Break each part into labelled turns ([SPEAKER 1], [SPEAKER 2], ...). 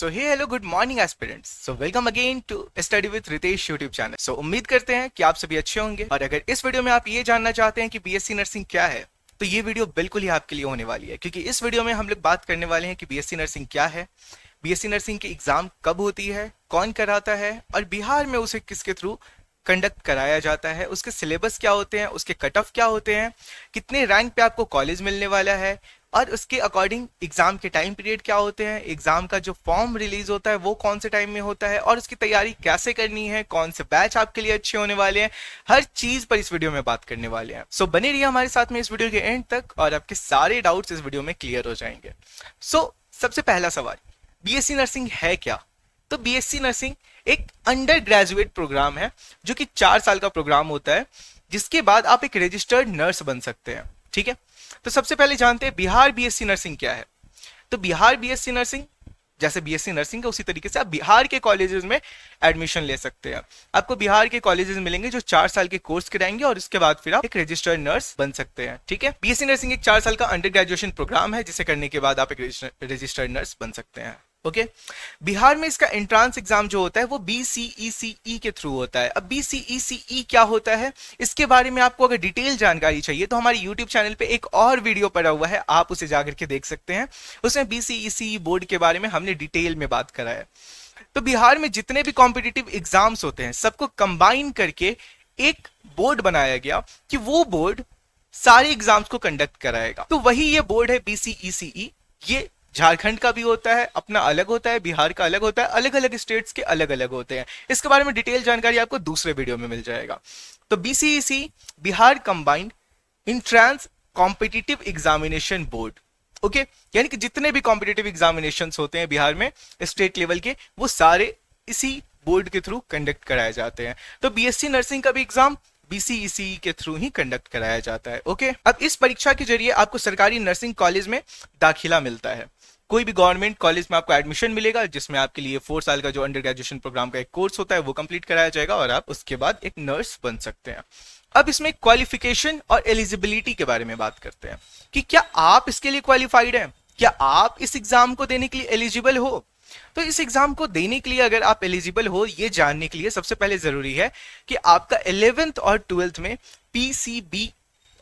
[SPEAKER 1] So hey hello good morning aspirants. So welcome again to study with Ritesh YouTube channel. So उम्मीद करते हैं कि आप सभी अच्छे होंगे और अगर इस वीडियो में आप ये जानना चाहते हैं कि बीएससी नर्सिंग क्या है तो ये वीडियो बिल्कुल ही आपके लिए होने वाली है, क्योंकि इस वीडियो में हम लोग बात करने वाले हैं कि बीएससी नर्सिंग क्या है, बीएससी नर्सिंग की एग्जाम कब होती है, कौन कराता है और बिहार में उसे किसके थ्रू कंडक्ट कराया जाता है, उसके सिलेबस क्या होते हैं, उसके कट ऑफ क्या होते हैं, कितने रैंक पे आपको कॉलेज मिलने वाला है और उसके अकॉर्डिंग एग्जाम के टाइम पीरियड क्या होते हैं, एग्जाम का जो फॉर्म रिलीज होता है वो कौन से टाइम में होता है और उसकी तैयारी कैसे करनी है, कौन से बैच आपके लिए अच्छे होने वाले हैं, हर चीज पर इस वीडियो में बात करने वाले हैं। सो बने रहिए हमारे साथ में इस वीडियो के एंड तक और आपके सारे डाउट्स इस वीडियो में क्लियर हो जाएंगे। सो सबसे पहला सवाल, बीएससी नर्सिंग है क्या? तो बीएससी नर्सिंग एक अंडर ग्रेजुएट प्रोग्राम है जो कि 4 साल का प्रोग्राम होता है, जिसके बाद आप एक रजिस्टर्ड नर्स बन सकते हैं। ठीक है, तो सबसे पहले जानते हैं बिहार बीएससी नर्सिंग क्या है। तो बिहार बीएससी नर्सिंग जैसे बीएससी नर्सिंग का उसी तरीके से आप बिहार के कॉलेजेस में एडमिशन ले सकते हैं। आपको बिहार के कॉलेजेस मिलेंगे जो 4 साल के कोर्स कराएंगे और उसके बाद फिर आप एक रजिस्टर्ड नर्स बन सकते हैं। ठीक है, बीएससी नर्सिंग एक 4 साल का अंडर ग्रेजुएशन प्रोग्राम है जिसे करने के बाद आप एक रजिस्टर्ड नर्स बन सकते हैं। ओके, बिहार में इसका एंट्रांस एग्जाम जो होता है वो बीसीईसीई के थ्रू होता है। अब बीसीईसीई क्या होता है, इसके बारे में आपको अगर डिटेल जानकारी चाहिए तो हमारे यूट्यूब चैनल पे एक और वीडियो पड़ा हुआ है, आप उसे जाकर के देख सकते हैं। उसमें बीसीईसीई बोर्ड के बारे में हमने डिटेल में बात करा है। तो बिहार में जितने भी कॉम्पिटिटिव एग्जाम्स होते हैं सबको कंबाइन करके एक बोर्ड बनाया गया कि वो बोर्ड सारे एग्जाम्स को कंडक्ट कराएगा। तो वही ये बोर्ड है बीसीईसीई। ये झारखंड का भी होता है, अपना अलग होता है, बिहार का अलग होता है, अलग अलग स्टेट्स के अलग अलग होते हैं। इसके बारे में डिटेल जानकारी आपको दूसरे वीडियो में मिल जाएगा। तो BCEC Bihar combined entrance competitive examination board. Okay, यानी कि जितने भी कॉम्पिटिटिव एग्जामिनेशंस होते हैं बिहार में स्टेट लेवल के वो सारे इसी बोर्ड के थ्रू कंडक्ट कराए जाते हैं। तो बीएससी नर्सिंग का भी एग्जाम बीसीईसी के थ्रू ही कंडक्ट कराया जाता है। ओके, अब इस परीक्षा के जरिए आपको सरकारी नर्सिंग कॉलेज में दाखिला मिलता है। कोई भी गवर्नमेंट कॉलेज में आपको एडमिशन मिलेगा जिसमें आपके लिए 4 साल का जो अंडर ग्रेजुएशन प्रोग्राम का एक कोर्स होता है वो कंप्लीट कराया जाएगा और आप उसके बाद एक नर्स बन सकते हैं। अब इसमें क्वालिफिकेशन और एलिजिबिलिटी के बारे में बात करते हैं कि क्या आप इसके लिए क्वालिफाइड हैं, क्या आप इस एग्जाम को देने के लिए एलिजिबल हो। तो इस एग्जाम को देने के लिए अगर आप एलिजिबल हो ये जानने के लिए सबसे पहले जरूरी है कि आपका 11th और 12th में पीसीबी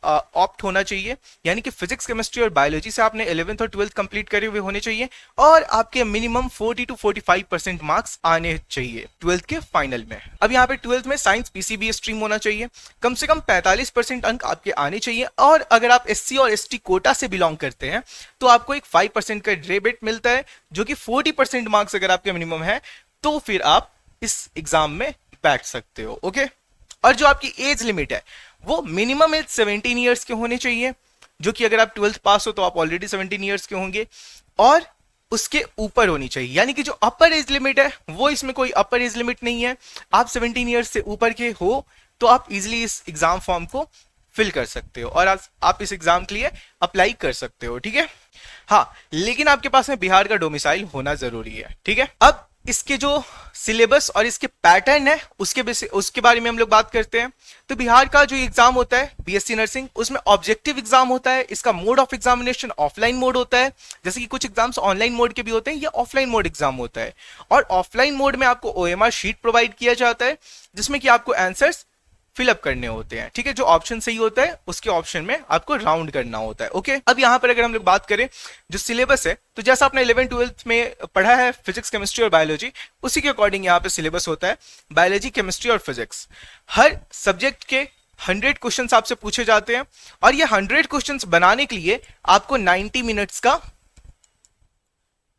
[SPEAKER 1] ऑप्ट होना चाहिए, यानी कि फिजिक्स केमिस्ट्री और बायोलॉजी से आपने 11th और 12th कंप्लीट करे हुए होने चाहिए और आपके मिनिमम 40 to 45% मार्क्स आने चाहिए 12th के फाइनल में। अब यहाँ पे 12th में साइंस पीसीबी स्ट्रीम होना चाहिए, कम से कम 45% अंक आपके आने चाहिए और अगर आप एससी और एसटी कोटा से बिलोंग करते हैं तो आपको एक 5% का रेबेट मिलता है, जो कि 40% मार्क्स अगर आपके मिनिमम है तो फिर आप इस एग्जाम में बैठ सकते हो। ओके, और जो आपकी एज लिमिट है वो मिनिमम एज 17 ईयर्स के होने चाहिए, जो कि अगर आप 12th पास हो तो आप ऑलरेडी 17 ईयर्स के होंगे और उसके ऊपर होनी चाहिए, यानी कि जो अपर एज लिमिट है वो इसमें कोई अपर एज लिमिट नहीं है। आप 17 ईयर्स से ऊपर के हो तो आप इजिली इस एग्जाम फॉर्म को फिल कर सकते हो और आप इस एग्जाम के लिए अप्लाई कर सकते हो। ठीक है, हाँ, लेकिन आपके पास में बिहार का डोमिसाइल होना जरूरी है। ठीक है, अब इसके जो सिलेबस और इसके पैटर्न है उसके बारे में हम लोग बात करते हैं। तो बिहार का जो एग्जाम होता है बीएससी नर्सिंग उसमें ऑब्जेक्टिव एग्जाम होता है। इसका mode of examination offline mode होता है, जैसे कि कुछ एग्जाम्स ऑनलाइन मोड के भी होते हैं, ये ऑफलाइन मोड एग्जाम होता है। और ऑफलाइन मोड में आपको ओएमआर शीट प्रोवाइड किया जाता है जिसमें कि आपको आंसर्स फिलअप करने होते हैं। ठीक है, जो ऑप्शन सही होता है उसके ऑप्शन में आपको राउंड करना होता है। ओके, अब यहाँ पर अगर हम लोग बात करें जो सिलेबस है तो जैसा आपने 11th 12th में पढ़ा है फिजिक्स केमिस्ट्री और बायोलॉजी, उसी के अकॉर्डिंग यहाँ पे सिलेबस होता है। बायोलॉजी, केमिस्ट्री और फिजिक्स, हर सब्जेक्ट के 100 क्वेश्चंस आपसे पूछे जाते हैं और ये 100 क्वेश्चंस बनाने के लिए आपको 90 मिनट्स का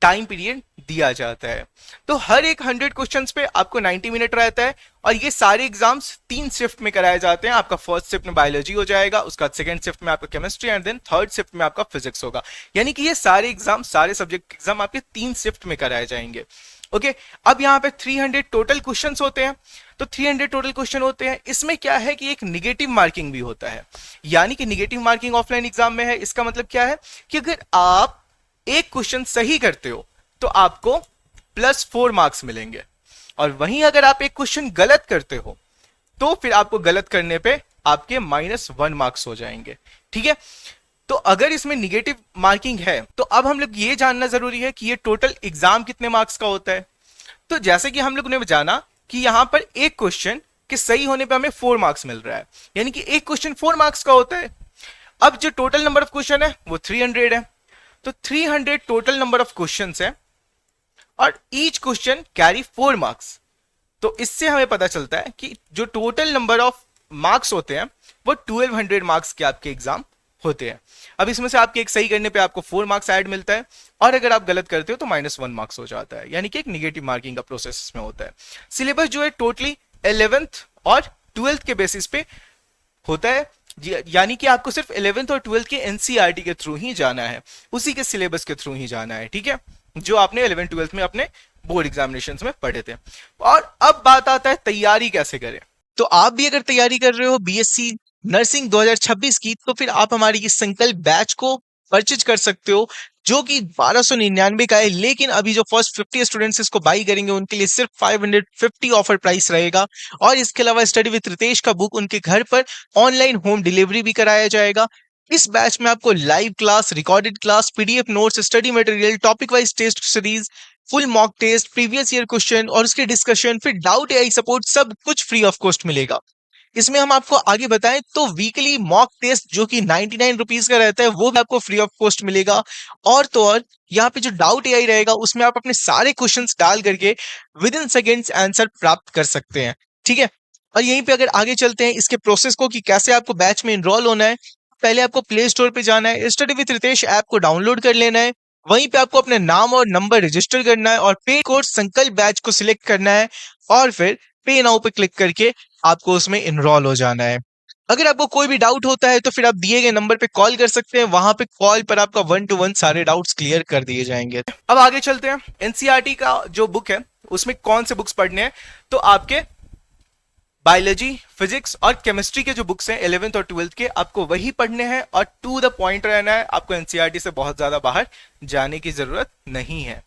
[SPEAKER 1] टाइम पीरियड दिया जाता है। तो हर एक 100 क्वेश्चंस पे आपको 90 मिनट रहता है और ये सारे एग्जाम्स 3 शिफ्ट में कराए जाते हैं। आपका फर्स्ट शिफ्ट में बायोलॉजी हो जाएगा, उसका सेकंड शिफ्ट में आपका chemistry and then third shift में आपका फिजिक्स होगा, यानी कि ये सारे एग्जाम सारे सब्जेक्ट एग्जाम आपके 3 शिफ्ट में कराए जाएंगे। ओके, अब यहाँ पे 300 टोटल क्वेश्चन होते हैं। तो 300 टोटल क्वेश्चन होते हैं, इसमें क्या है कि एक निगेटिव मार्किंग भी होता है, यानी कि निगेटिव मार्किंग ऑफलाइन एग्जाम में है। इसका मतलब क्या है कि अगर आप एक क्वेश्चन सही करते हो तो आपको +4 मार्क्स मिलेंगे और वहीं अगर आप एक क्वेश्चन गलत करते हो तो फिर आपको गलत करने पे आपके -1 मार्क्स हो जाएंगे। ठीक है, तो अगर इसमें निगेटिव मार्किंग है तो अब हम लोग ये जानना जरूरी है कि ये टोटल एग्जाम कितने मार्क्स का होता है। तो जैसे कि हम लोग ने जाना कि यहां पर एक क्वेश्चन के सही होने पे हमें 4 मार्क्स मिल रहा है, यानी कि एक क्वेश्चन 4 मार्क्स का होता है। अब जो टोटल नंबर ऑफ क्वेश्चन है वो 300 है, तो 300 टोटल नंबर ऑफ क्वेश्चंस है और ईच क्वेश्चन कैरी 4 मार्क्स। तो इससे हमें पता चलता है कि जो टोटल नंबर ऑफ मार्क्स होते हैं वो 1200 मार्क्स के आपके एग्जाम होते हैं। अब इसमें से आपके एक सही करने पे आपको 4 मार्क्स ऐड मिलता है और अगर आप गलत करते हो तो -1 मार्क्स हो जाता है, यानी कि एक निगेटिव मार्किंग का प्रोसेस इसमें होता है। सिलेबस जो है टोटली 11th और 12th के बेसिस पे होता है, यानी कि आपको सिर्फ 11th और 12th के एनसीईआरटी के थ्रू ही जाना है, उसी के सिलेबस के थ्रू ही जाना है, ठीक है, जो आपने 11th 12th में अपने बोर्ड एग्जामिनेशन में पढ़े थे। और अब बात आता है तैयारी कैसे करें। तो आप भी अगर तैयारी कर रहे हो बीएससी नर्सिंग 2026 की, तो फिर आप हमारी इस संकल्प बैच को परचेज कर सकते हो, जो कि 1299 का है, लेकिन अभी जो फर्स्ट 50 स्टूडेंट्स इसको बाई करेंगे उनके लिए सिर्फ 550 ऑफर प्राइस रहेगा। और इसके अलावा स्टडी विद रितेश का बुक उनके घर पर ऑनलाइन होम डिलीवरी भी कराया जाएगा। इस बैच में आपको live class, recorded class, PDF notes, study material, topic wise test series, full mock test, previous year question और उसके डिस्कशन, फिर डाउट एआई सपोर्ट, सब कुछ फ्री ऑफ कॉस्ट मिलेगा। इसमें हम आपको आगे बताएं तो वीकली मॉक टेस्ट जो कि 99 रुपीज का रहता है वो भी आपको फ्री ऑफ कॉस्ट मिलेगा। और तो और यहाँ पे जो डाउट एआई रहेगा उसमें आप अपने सारे क्वेश्चंस डाल करके विद इन सेकेंड्स आंसर प्राप्त कर सकते हैं, ठीक है। और यहीं पे अगर आगे चलते हैं इसके प्रोसेस को कि कैसे आपको बैच में इनरोल होना है, पहले आपको प्ले स्टोर पे जाना है, स्टडी विद रितेश ऐप को डाउनलोड कर लेना है, वहीं पे आपको अपने नाम और नंबर रजिस्टर करना है और पे कोर्स संकल्प बैच को सिलेक्ट करना है और फिर पे नाउ पे क्लिक करके आपको उसमें इनरोल हो जाना है। अगर आपको कोई भी डाउट होता है तो फिर आप दिए गए नंबर पे कॉल कर सकते हैं, वहां पे कॉल पर आपका 1-to-1 सारे डाउट्स क्लियर कर दिए जाएंगे। अब आगे चलते हैं, एनसीईआरटी का जो बुक है उसमें कौन से बुक्स पढ़ने हैं। तो आपके बायोलॉजी, फिजिक्स और केमिस्ट्री के जो बुक्स हैं 11th और 12th के, आपको वही पढ़ने हैं और टू द पॉइंट रहना है। आपको एनसीईआरटी से बहुत ज्यादा बाहर जाने की जरूरत नहीं है,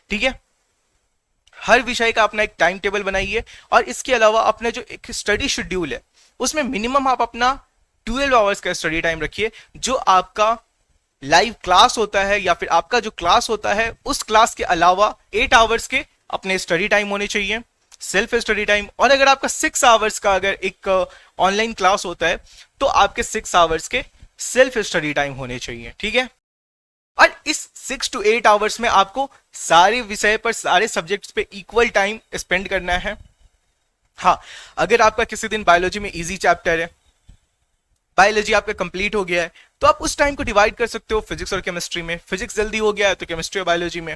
[SPEAKER 1] ठीक है। हर विषय का अपना एक टाइम टेबल बनाइए और इसके अलावा अपना जो एक स्टडी शेड्यूल है उसमें मिनिमम आप अपना 12 आवर्स का स्टडी टाइम रखिए। जो आपका लाइव क्लास होता है या फिर आपका जो क्लास होता है उस क्लास के अलावा 8 आवर्स के अपने स्टडी टाइम होने चाहिए, सेल्फ स्टडी टाइम। और अगर आपका 6 आवर्स का अगर एक ऑनलाइन क्लास होता है तो आपके 6 आवर्स के सेल्फ स्टडी टाइम होने चाहिए, ठीक है। और इस 6 to 8 आवर्स में आपको सारे विषय पर, सारे सब्जेक्ट्स पे इक्वल टाइम स्पेंड करना है। हाँ, अगर आपका किसी दिन बायोलॉजी में इजी चैप्टर है, बायोलॉजी आपका कंप्लीट हो गया है, तो आप उस टाइम को डिवाइड कर सकते हो फिजिक्स और केमिस्ट्री में। फिजिक्स जल्दी हो गया है तो केमिस्ट्री और बायोलॉजी में।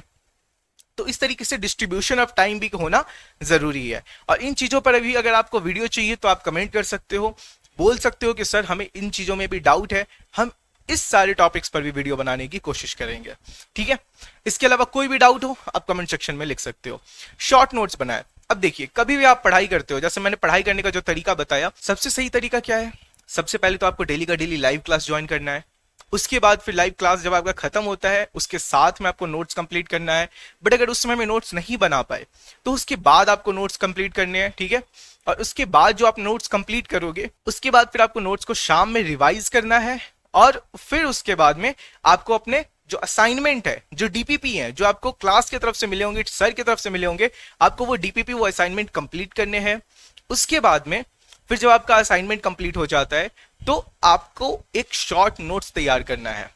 [SPEAKER 1] तो इस तरीके से डिस्ट्रीब्यूशन ऑफ टाइम भी होना जरूरी है। और इन चीजों पर अभी अगर आपको वीडियो चाहिए तो आप कमेंट कर सकते हो, बोल सकते हो कि सर हमें इन चीजों में भी डाउट है, हम इस सारे टॉपिक्स पर भी वीडियो बनाने की कोशिश करेंगे, ठीक है। इसके अलावा कोई भी डाउट हो आप कमेंट सेक्शन में लिख सकते हो। शॉर्ट नोट्स बनाए। अब देखिए, कभी भी आप पढ़ाई करते हो, जैसे मैंने पढ़ाई करने का जो तरीका बताया, सबसे सही तरीका क्या है? सबसे पहले तो आपको डेली का डेली लाइव क्लास ज्वाइन करना है। उसके बाद फिर लाइव क्लास जब आपका खत्म होता है उसके साथ में आपको नोट्स कंप्लीट करना है। बट अगर उस समय में नोट्स नहीं बना पाए तो उसके बाद आपको नोट्स कंप्लीट करने हैं, ठीक है। और उसके बाद जो आप नोट्स कंप्लीट करोगे उसके बाद फिर आपको नोट्स को शाम में रिवाइज करना है और फिर उसके बाद में आपको अपने जो असाइनमेंट है, जो डीपीपी है, जो आपको क्लास की तरफ से मिले होंगे, सर की तरफ से मिले होंगे, आपको वो डीपीपी, वो असाइनमेंट कंप्लीट करने हैं। उसके बाद में फिर जब आपका असाइनमेंट कंप्लीट हो जाता है तो आपको एक शॉर्ट नोट्स तैयार करना है।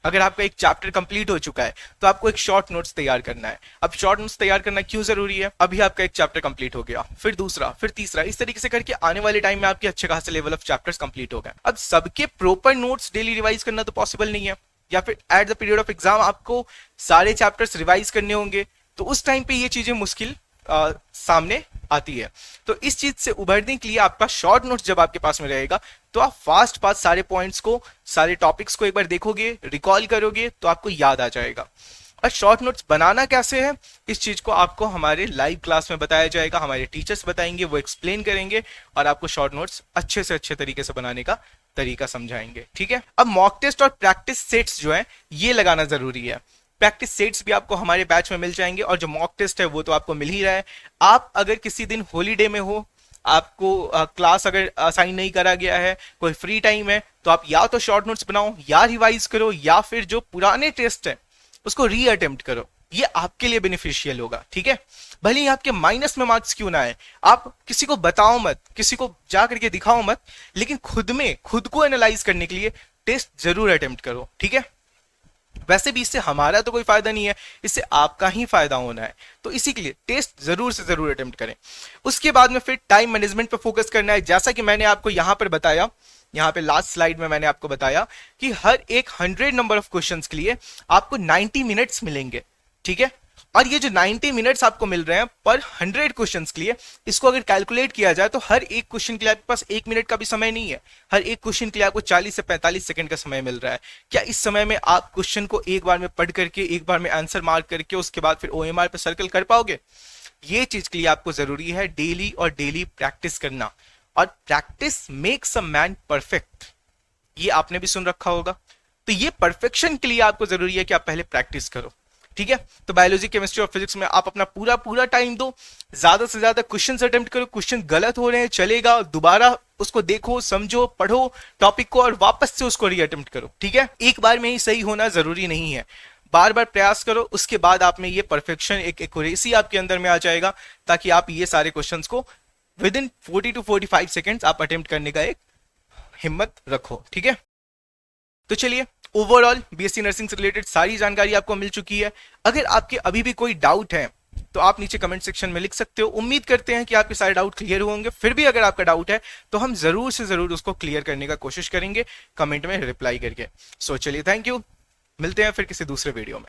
[SPEAKER 1] अगर आपका एक चैप्टर कंप्लीट हो चुका है तो आपको एक शॉर्ट नोट्स तैयार करना है। अब शॉर्ट नोट्स तैयार करना क्यों जरूरी है? अभी आपका एक चैप्टर कंप्लीट हो गया, फिर दूसरा, फिर तीसरा, इस तरीके से करके आने वाले टाइम में आपके अच्छे खासे लेवल ऑफ चैप्टर्स कंप्लीट हो गए। अब सबके प्रॉपर नोट्स डेली रिवाइज करना तो पॉसिबल नहीं है, या फिर at the period of exam आपको सारे चैप्टर्स रिवाइज करने होंगे, तो उस टाइम पे ये चीजें मुश्किल सामने आती है। तो इस चीज से उभरने के लिए आपका शॉर्ट नोट्स जब आपके पास में रहेगा तो आप फास्ट फास्ट सारे पॉइंट्स को, सारे टॉपिक्स को एक बार देखोगे, रिकॉल करोगे तो आपको याद आ जाएगा। और शॉर्ट नोट्स बनाना कैसे है, इस चीज को आपको हमारे लाइव क्लास में बताया जाएगा, हमारे टीचर्स बताएंगे, वो एक्सप्लेन करेंगे और आपको शॉर्ट नोट्स अच्छे से अच्छे तरीके से बनाने का तरीका समझाएंगे, ठीक है। अब मॉक टेस्ट और प्रैक्टिस सेट्स जो है ये लगाना जरूरी है। प्रैक्टिस सेट्स भी आपको हमारे बैच में मिल जाएंगे और जो मॉक टेस्ट है वो तो आपको मिल ही रहा है। आप अगर किसी दिन हॉलीडे में हो आपको क्लास अगर असाइन नहीं करा गया है, कोई फ्री टाइम है, तो आप या तो शॉर्ट नोट्स बनाओ या रिवाइज करो या फिर जो पुराने टेस्ट है उसको री अटेम्प्ट करो। ये आपके लिए बेनिफिशियल होगा, ठीक है। भले ही आपके माइनस में मार्क्स क्यों ना आए, आप किसी को बताओ मत, किसी को जा करके दिखाओ मत, लेकिन खुद को एनालाइज करने के लिए टेस्ट जरूर अटेम्प्ट करो, ठीक है। वैसे भी इससे हमारा तो कोई फायदा नहीं है, इससे आपका ही फायदा होना है, तो इसी के लिए टेस्ट जरूर से जरूर अटेम्प्ट करें। उसके बाद में फिर टाइम मैनेजमेंट पे फोकस करना है। जैसा कि मैंने आपको यहां पर बताया, यहाँ पे लास्ट स्लाइड में मैंने आपको बताया कि हर एक 100 नंबर ऑफ क्वेश्चंस के लिए आपको 90 मिनट्स मिलेंगे, ठीक है। और ये जो 90 मिनट्स आपको मिल रहे हैं पर 100 क्वेश्चंस के लिए, इसको अगर कैलकुलेट किया जाए तो हर एक क्वेश्चन के लिए आपके पास 1 मिनट का भी समय नहीं है, हर एक क्वेश्चन के लिए आपको 40 से 45 सेकंड का समय मिल रहा है। क्या इस समय में आप क्वेश्चन को एक बार में पढ़ करके, एक बार में आंसर मार्क करके, उसके बाद फिर OMR पे सर्कल कर पाओगे? ये चीज के लिए आपको जरूरी है डेली और डेली प्रैक्टिस करना, और practice makes a man perfect, ये आपने भी सुन रखा होगा। तो ये परफेक्शन के लिए आपको जरूरी है कि आप पहले प्रैक्टिस करो, ठीक है। तो बायोलॉजी, केमिस्ट्री और फिजिक्स में आप अपना पूरा टाइम दो, ज्यादा से ज्यादा क्वेश्चन अटेम्प्ट करो। क्वेश्चन गलत हो रहे हैं चलेगा, दोबारा उसको देखो, समझो, पढ़ो टॉपिक को और वापस से उसको रीअटेम्प्ट करो, ठीक है। एक बार में ही सही होना जरूरी नहीं है, बार बार प्रयास करो, उसके बाद आप में ये परफेक्शन, एक एक्यूरेसी आपके अंदर में आ जाएगा, ताकि आप ये सारे क्वेश्चंस को विद इन 40 to 45 सेकेंड्स आप अटेम्प्ट करने का एक हिम्मत रखो, ठीक है। तो चलिए, ओवरऑल बीएससी नर्सिंग से रिलेटेड सारी जानकारी आपको मिल चुकी है। अगर आपके अभी भी कोई डाउट है तो आप नीचे कमेंट सेक्शन में लिख सकते हो। उम्मीद करते हैं कि आपके सारे डाउट क्लियर होंगे। फिर भी अगर आपका डाउट है तो हम जरूर से जरूर उसको क्लियर करने का कोशिश करेंगे कमेंट में रिप्लाई करके। सो चलिए, थैंक यू, मिलते हैं फिर किसी दूसरे वीडियो में।